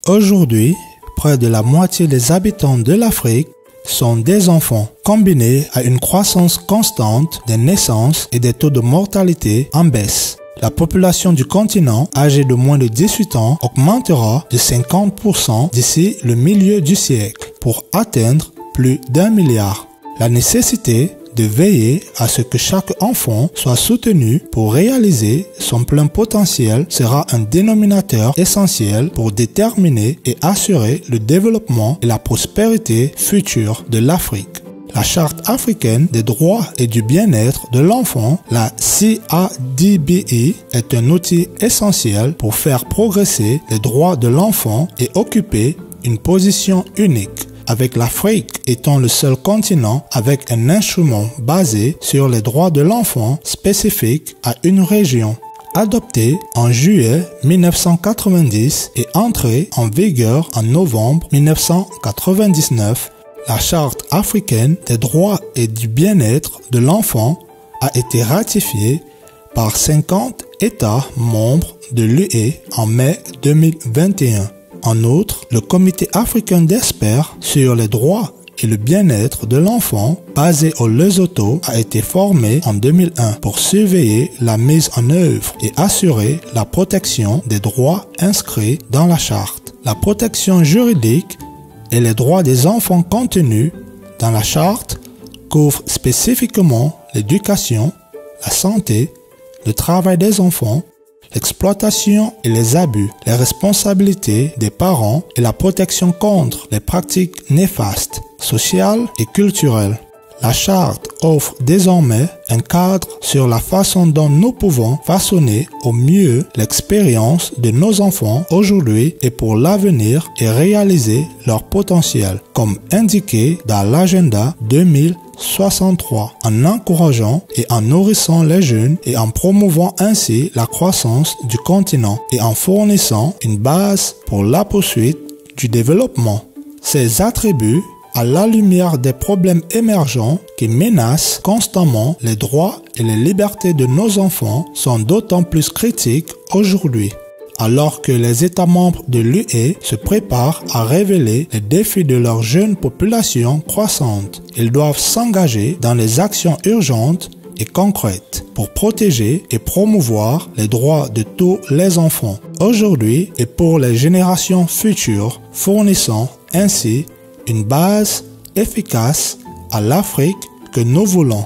Aujourd'hui, près de la moitié des habitants de l'Afrique sont des enfants, combinés à une croissance constante des naissances et des taux de mortalité en baisse. La population du continent âgée de moins de 18 ans augmentera de 50% d'ici le milieu du siècle pour atteindre plus d'1 milliard. La nécessité de veiller à ce que chaque enfant soit soutenu pour réaliser son plein potentiel sera un dénominateur essentiel pour déterminer et assurer le développement et la prospérité future de l'Afrique. La Charte africaine des droits et du bien-être de l'enfant, la CADBE, est un outil essentiel pour faire progresser les droits de l'enfant et occuper une position unique, avec l'Afrique étant le seul continent avec un instrument basé sur les droits de l'enfant spécifique à une région. Adopté en juillet 1990 et entré en vigueur en novembre 1999, la Charte africaine des droits et du bien-être de l'enfant a été ratifiée par 50 États membres de l'UE en mai 2021. En outre, le Comité africain d'experts sur les droits et le bien-être de l'enfant, basé au Lesotho, a été formé en 2001 pour surveiller la mise en œuvre et assurer la protection des droits inscrits dans la Charte. La protection juridique et les droits des enfants contenus dans la Charte couvrent spécifiquement l'éducation, la santé, le travail des enfants, l'exploitation et les abus, les responsabilités des parents et la protection contre les pratiques néfastes, sociales et culturelles. La Charte offre désormais un cadre sur la façon dont nous pouvons façonner au mieux l'expérience de nos enfants aujourd'hui et pour l'avenir et réaliser leur potentiel, comme indiqué dans l'agenda 2063, en encourageant et en nourrissant les jeunes et en promouvant ainsi la croissance du continent et en fournissant une base pour la poursuite du développement. Ces attributs, à la lumière des problèmes émergents qui menacent constamment les droits et les libertés de nos enfants, sont d'autant plus critiques aujourd'hui. Alors que les États membres de l'UE se préparent à révéler les défis de leur jeune population croissante, ils doivent s'engager dans des actions urgentes et concrètes pour protéger et promouvoir les droits de tous les enfants, aujourd'hui et pour les générations futures, fournissant ainsi une base efficace à l'Afrique que nous voulons.